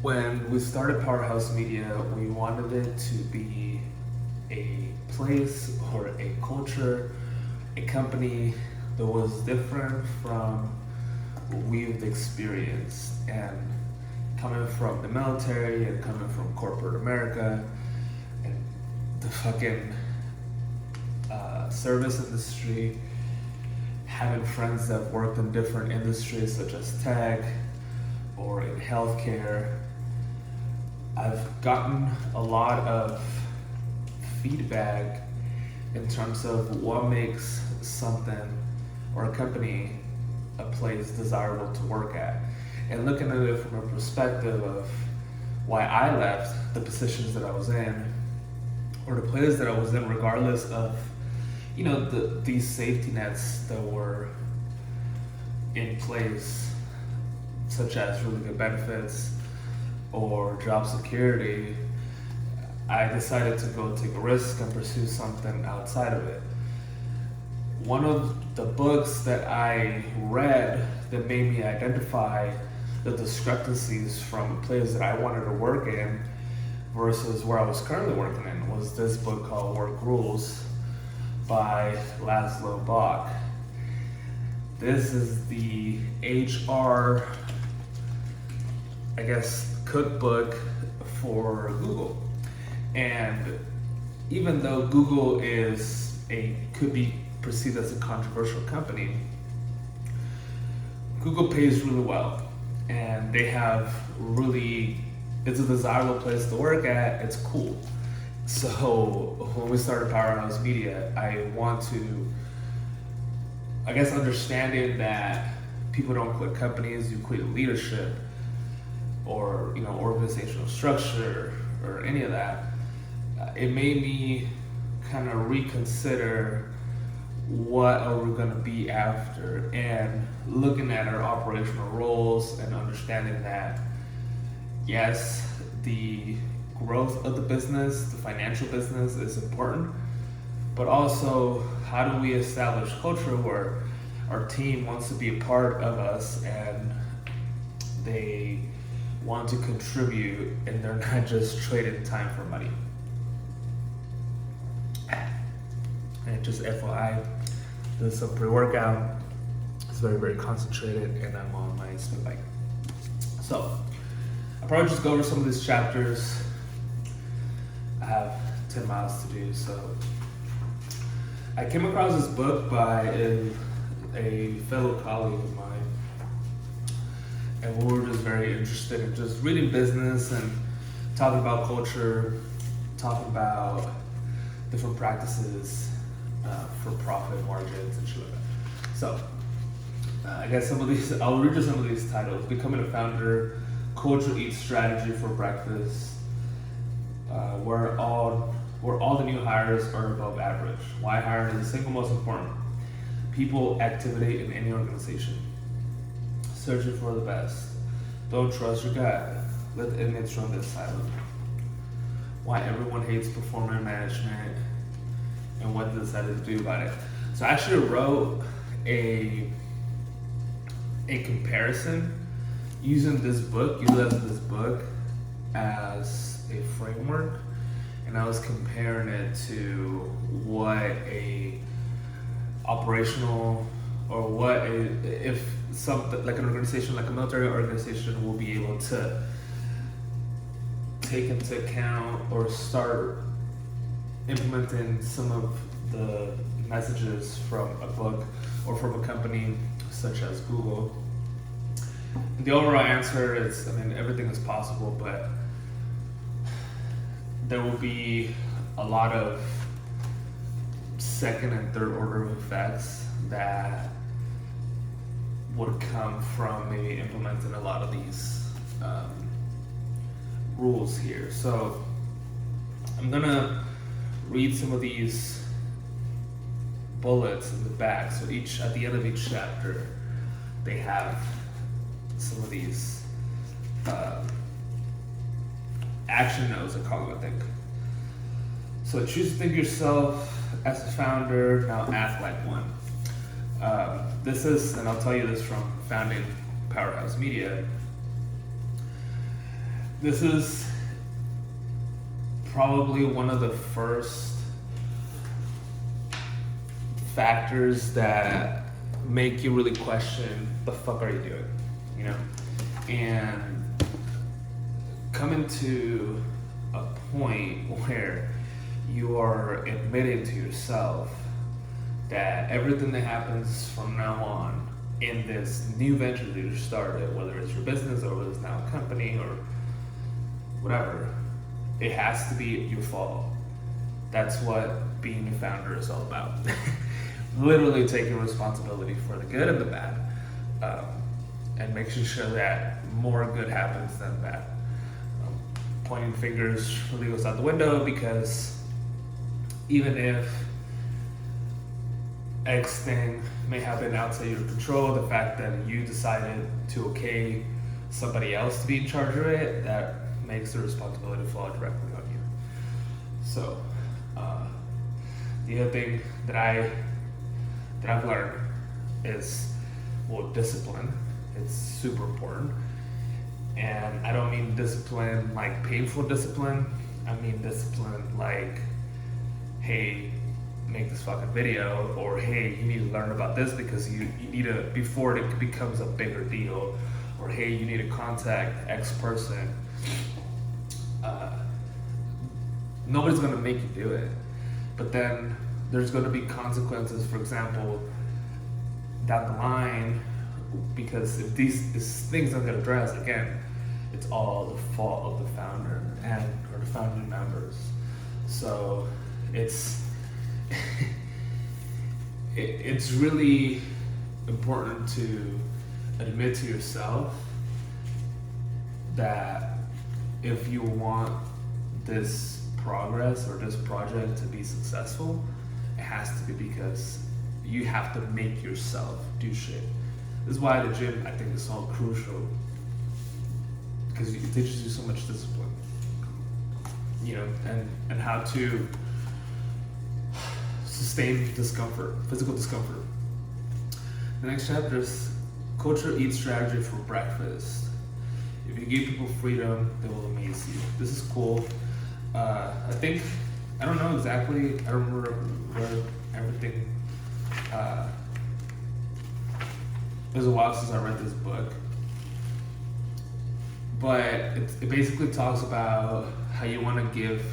When we started Powerhouse Media, we wanted it to be a place or a culture, a company that was different from what we've experienced. And coming from the military and coming from corporate America and the fucking service industry, having friends that worked in different industries such as tech or in healthcare, I've gotten a lot of feedback in terms of what makes something or a company a place desirable to work at, and looking at it from a perspective of why I left the positions that I was in or the places that I was in, regardless of these safety nets that were in place, such as really good benefits or job security. I decided to go take a risk and pursue something outside of it. One of the books that I read that made me identify the discrepancies from places that I wanted to work in versus where I was currently working in was this book called Work Rules by Laszlo Bock. This is the HR, cookbook for Google. And even though Google could be perceived as a controversial company, Google pays really well, and they have it's a desirable place to work at. It's cool. So when we started Powerhouse Media, I want to, understanding that people don't quit companies, you quit leadership or organizational structure or any of that. It made me kind of reconsider what are we going to be after, and looking at our operational roles and understanding that yes, the growth of the business, the financial business is important, but also how do we establish culture where our team wants to be a part of us and they want to contribute and they're not just trading time for money. And just FYI, this is some pre-workout. It's very, very concentrated, and I'm on my spin bike. So I'll probably just go over some of these chapters. I have 10 miles to do, so I came across this book by a fellow colleague of mine, and we were just very interested in just reading business and talking about culture, talking about different practices for profit margins and shit like that. So I'll read you some of these titles. Becoming a Founder, Culture Eats Strategy for Breakfast, where all the new hires are above average. Why hiring is the single most important people activity in any organization. Searching for the best. Don't trust your gut. Let the inmates run this silent. Why everyone hates performance management and what they decided to do about it. So I actually wrote a comparison utilizing this book as a framework, and I was comparing it to what a operational or if something like an organization, like a military organization, will be able to take into account or start implementing some of the messages from a book or from a company such as Google. The overall answer is, everything is possible, but there will be a lot of second and third order effects that would come from maybe implementing a lot of these rules here. So I'm gonna read some of these bullets in the back. So at the end of each chapter, they have some of these action notes, I call them, I think. So choose to think yourself as a founder, now act like one. This is, and I'll tell you this from founding Powerhouse Media, this is probably one of the first factors that make you really question the fuck are you doing, you know? And coming to a point where you are admitting to yourself that everything that happens from now on in this new venture that you started, whether it's your business or whether it's now a company or whatever, it has to be your fault. That's what being a founder is all about. Literally taking responsibility for the good and the bad, and making sure that more good happens than bad. Pointing fingers really goes out the window, because even if X thing may happen outside your control, the fact that you decided to okay somebody else to be in charge of it, that makes the responsibility fall directly on you. So the other thing that I've learned is, well, discipline. It's super important. And I don't mean discipline like painful discipline. I mean discipline like, hey, make this fucking video, or hey, you need to learn about this because you need to, before it becomes a bigger deal, or hey, you need to contact X person. Nobody's gonna make you do it, but then there's gonna be consequences, for example, down the line, because if these things don't get addressed, again, it's all the fault of the founder or the founding members. So it's it's really important to admit to yourself that if you want this progress or this project to be successful, it has to be because you have to make yourself do shit. This is why the gym, I think, is so crucial, because it teaches you so much discipline, you know, and how to sustain discomfort, physical discomfort. The next chapter is culture eats strategy for breakfast. If you give people freedom, they will amaze you. This is cool. I think, I don't know exactly, I don't remember where everything, it was a while since I read this book, but it basically talks about how you want to give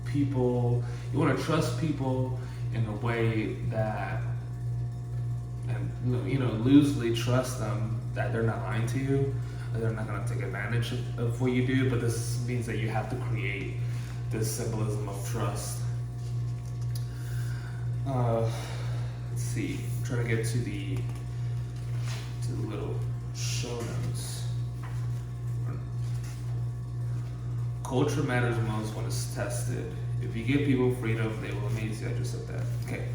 people, you want to trust people in a way that, and you know, loosely trust them that they're not lying to you, that they're not going to take advantage of what you do, but this means that you have to create this symbolism of trust. Let's see, I'm trying to get to the little show notes. Culture matters most when it's tested. If you give people freedom, they will amaze you. I just said that. Okay.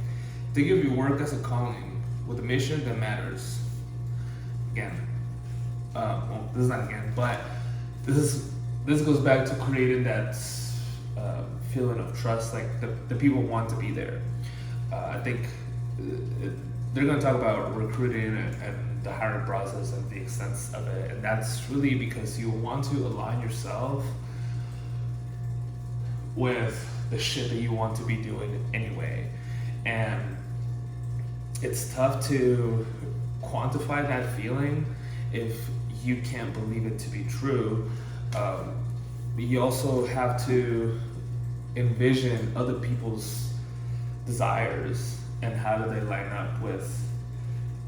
Think of your work as a calling with a mission that matters. Again, well, this is not again, but this goes back to creating that feeling of trust. Like the people want to be there. I think they're going to talk about recruiting and the hiring process and the extent of it, and that's really because you want to align yourself with the shit that you want to be doing anyway. And it's tough to quantify that feeling if you can't believe it to be true. You also have to envision other people's desires and how do they line up with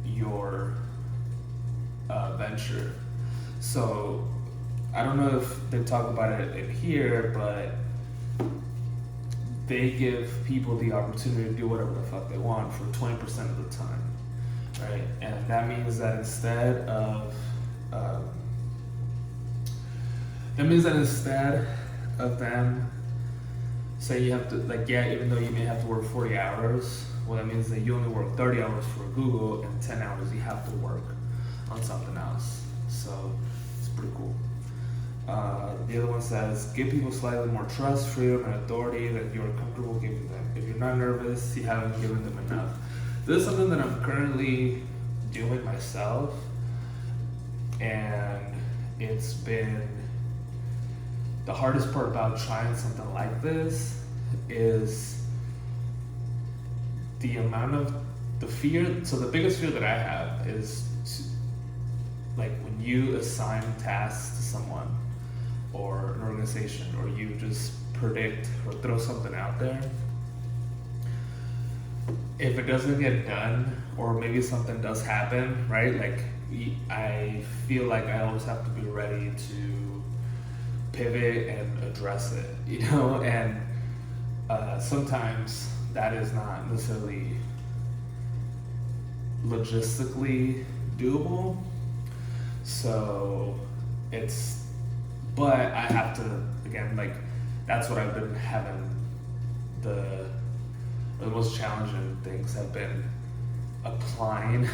your venture. So I don't know if they talk about it in here, but they give people the opportunity to do whatever the fuck they want for 20% of the time, right? And that means that instead of them say you have to, like, yeah, even though you may have to work 40 hours, well, that means that you only work 30 hours for Google and 10 hours you have to work on something else. So it's pretty cool. The other one says, give people slightly more trust, freedom, and authority that you're comfortable giving them. If you're not nervous, you haven't given them enough. This is something that I'm currently doing myself, and it's been the hardest part about trying something like this is the amount of the fear. So the biggest fear that I have is like when you assign tasks to someone or an organization, or you just predict or throw something out there, if it doesn't get done, or maybe something does happen, right? Like I feel like I always have to be ready to pivot and address it, you know? And sometimes that is not necessarily logistically doable. So but I have to, again, like, that's what I've been having the most challenging things have been applying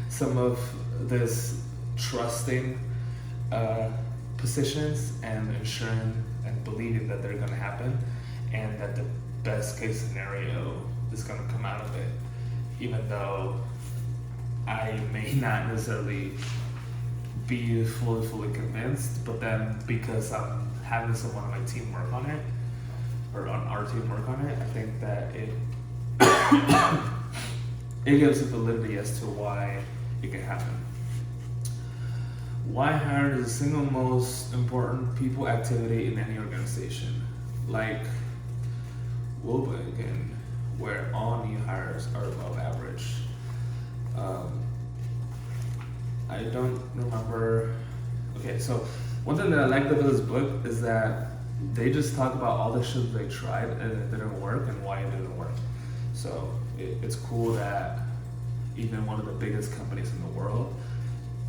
some of this trusting positions and ensuring and believing that they're going to happen, and that the best case scenario is going to come out of it, even though I may not necessarily be fully convinced. But then because I'm having someone on my team work on it, or on our team work on it, I think that it gives a validity as to why it can happen. Why hire is the single most important people activity in any organization. Like Woburn, where all new hires are above average. I don't remember. Okay, so one thing that I like about this book is that they just talk about all the shit they tried and it didn't work and why it didn't work. So it's cool that even one of the biggest companies in the world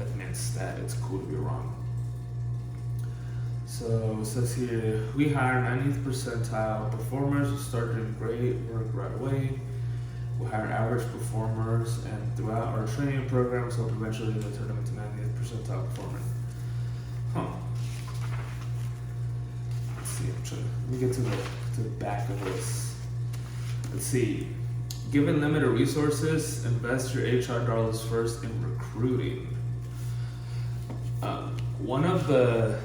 admits that it's cool to be wrong. So it says here, we hire 90th percentile performers who start doing great work right away. We hire average performers, and throughout our training programs, hope eventually they turn them into 90th percentile performers. Huh. Let's see, let me get to the back of this. Let's see. Given limited resources, invest your HR dollars first in recruiting. One of the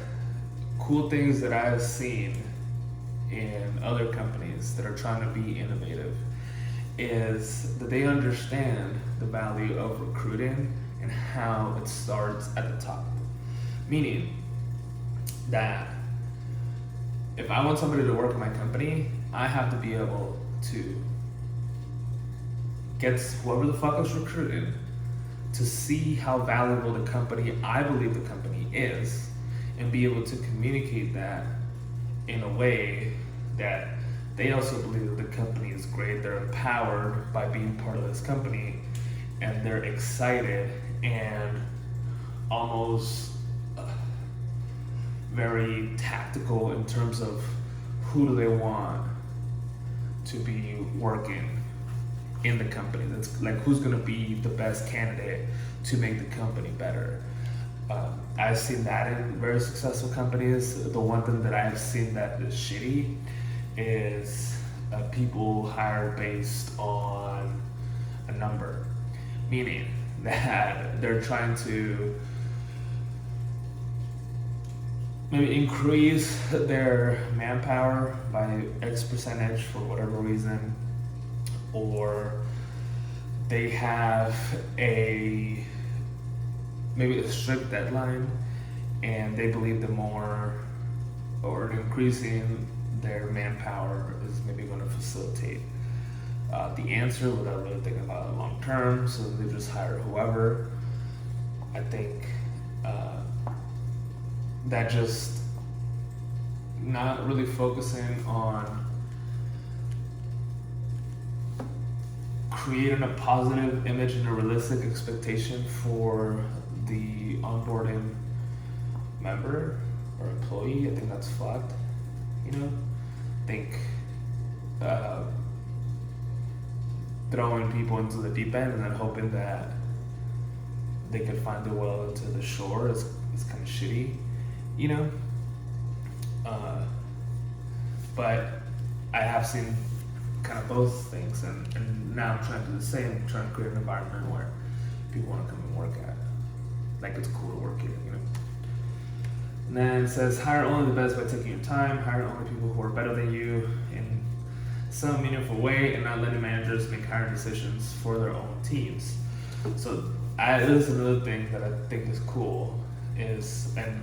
cool things that I've seen in other companies that are trying to be innovative is that they understand the value of recruiting and how it starts at the top. Meaning that if I want somebody to work in my company, I have to be able to get whoever the fuck is recruited to see how valuable the company, I believe the company is, and be able to communicate that in a way that they also believe that the company is great. They're empowered by being part of this company, and they're excited and almost very tactical in terms of who do they want to be working in the company. That's like, who's going to be the best candidate to make the company better. I've seen that in very successful companies. The one thing that I've seen that is shitty is people hired based on a number, meaning that they're trying to maybe increase their manpower by X percentage for whatever reason, or they have maybe a strict deadline, and they believe the more or increasing their manpower is maybe going to facilitate the answer without really thinking about it long term. So they just hire whoever. I think that just not really focusing on creating a positive image and a realistic expectation for the onboarding member or employee. I think that's fucked. You know, I think throwing people into the deep end and then hoping that they could find their way into the shore is kind of shitty, you know. But I have seen kind of both things, and now I'm trying to do the same, trying to create an environment where people want to come and work at. Like, it's cool to work here, you know. And then it says, hire only the best by taking your time, hire only people who are better than you in some meaningful way, and not letting managers make hiring decisions for their own teams. So this is another thing that I think is cool and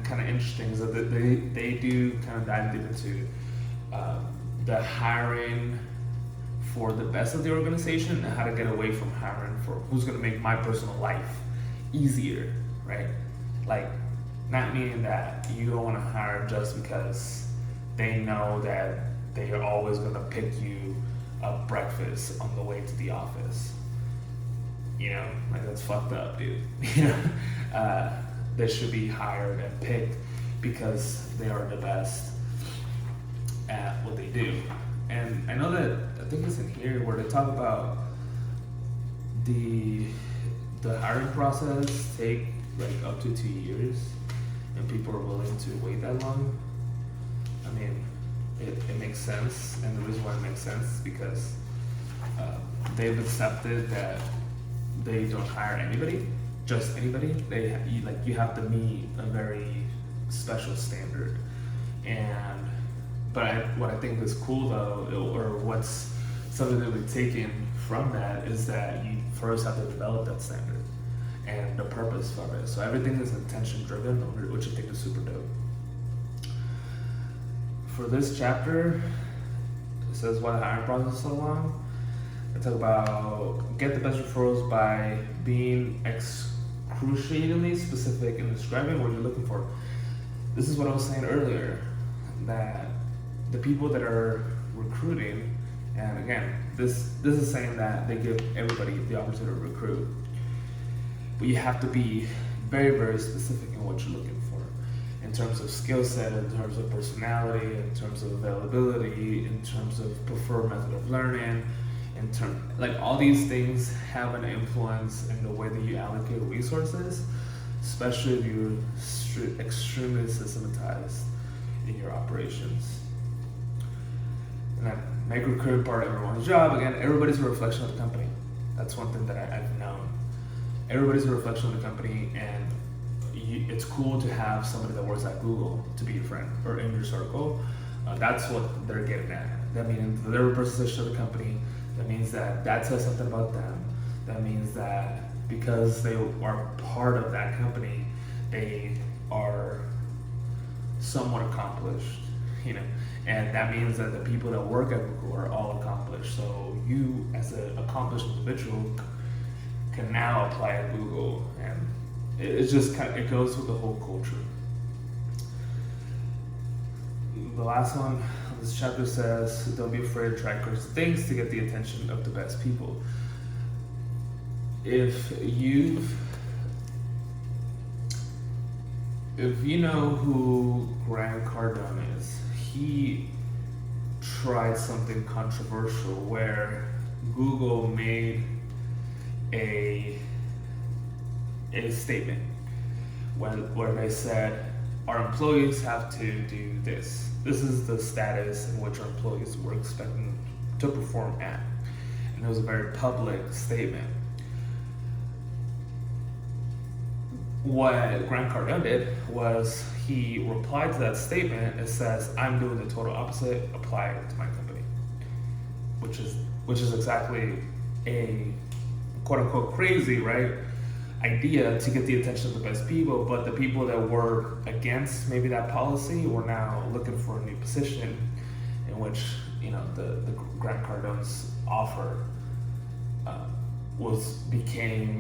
kind of interesting is that they do kind of dive deep into the hiring for the best of the organization and how to get away from hiring for who's going to make my personal life easier, right? Like, not meaning that you don't want to hire just because they know that they are always going to pick you up breakfast on the way to the office. You know, like, that's fucked up, dude. You know, they should be hired and picked because they are the best at what they do. And I know that, I think it's in here where they talk about the hiring process take like up to 2 years, and people are willing to wait that long. I mean, it makes sense, and the reason why it makes sense is because they've accepted that they don't hire anybody, just anybody. You have to meet a very special standard. But what I think is cool though, or what's something that we've taken from that, is that you first have to develop that standard and the purpose for it. So everything is intention driven, which I think is super dope. For this chapter, it says why the hiring process is so long. I talk about get the best referrals by being excruciatingly specific in describing what you're looking for. This is what I was saying earlier, that the people that are recruiting, and again, this is saying that they give everybody the opportunity to recruit, but you have to be very, very specific in what you're looking for, in terms of skill set, in terms of personality, in terms of availability, in terms of preferred method of learning, like all these things have an influence in the way that you allocate resources, especially if you're extremely systematized in your operations. And that make recruiting part of everyone's job. Again, everybody's a reflection of the company. That's one thing that I've known. Everybody's a reflection of the company, and it's cool to have somebody that works at Google to be your friend or in your circle. That's what they're getting at. That means they're a representation of the company. That means that says something about them. That means that because they are part of that company, they are somewhat accomplished, you know. And that means that the people that work at Google are all accomplished. So you, as an accomplished individual, can now apply at Google, and it's just it goes with the whole culture. The last one. This chapter says, don't be afraid to try crazy things to get the attention of the best people. If you know who Grant Cardone is, he tried something controversial where Google made a statement where they said, our employees have to do this. This is the status in which our employees were expecting to perform at. And it was a very public statement. What Grant Cardone did was he replied to that statement. It says, I'm doing the total opposite, apply it to my company. Which is exactly a quote unquote crazy, right, idea to get the attention of the best people, but the people that were against maybe that policy were now looking for a new position in which, you know, the Grant Cardone's offer became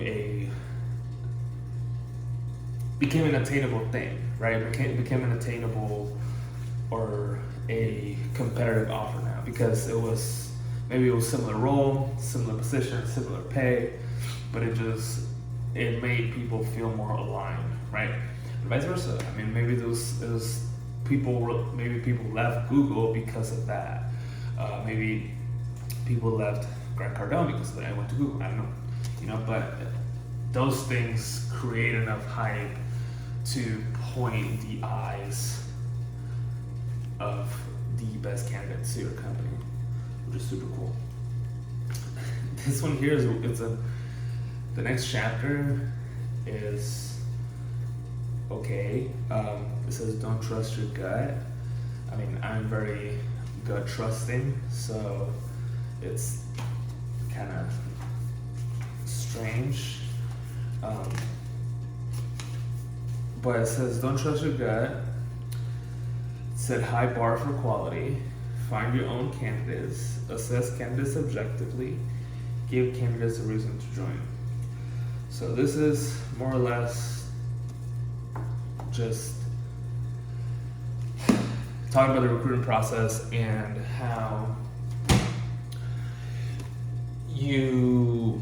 an attainable thing, right? Became an attainable or a competitive offer now, because it was similar role, similar position, similar pay, but it made people feel more aligned, right? And vice versa. I mean, maybe those people left Google because of that. Maybe people left Grant Cardone because of that. I went to Google. I don't know, you know. But those things create enough hype to point the eyes of the best candidates to your company, which is super cool. This one here the next chapter is okay. It says don't trust your gut. I mean, I'm very gut trusting, so it's kind of strange. But it says don't trust your gut. Set high bar for quality. Find your own candidates. Assess candidates objectively. Give candidates a reason to join. So this is more or less just talking about the recruiting process and how you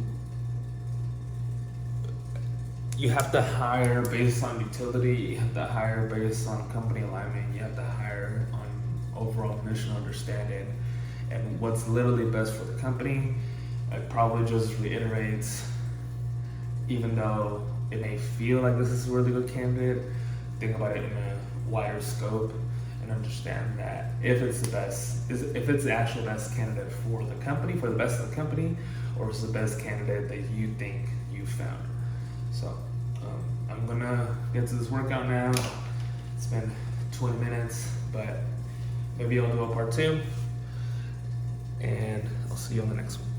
have to hire based on utility, you have to hire based on company alignment, you have to hire on overall mission understanding and what's literally best for the company. It probably just reiterates, even though it may feel like this is a really good candidate, think about it in a wider scope and understand that if it's the actual best candidate for the company, for the best of the company, or it's the best candidate that you think you found. So I'm gonna get to this workout now. It's been 20 minutes, but maybe I'll do a part 2, and I'll see you on the next one.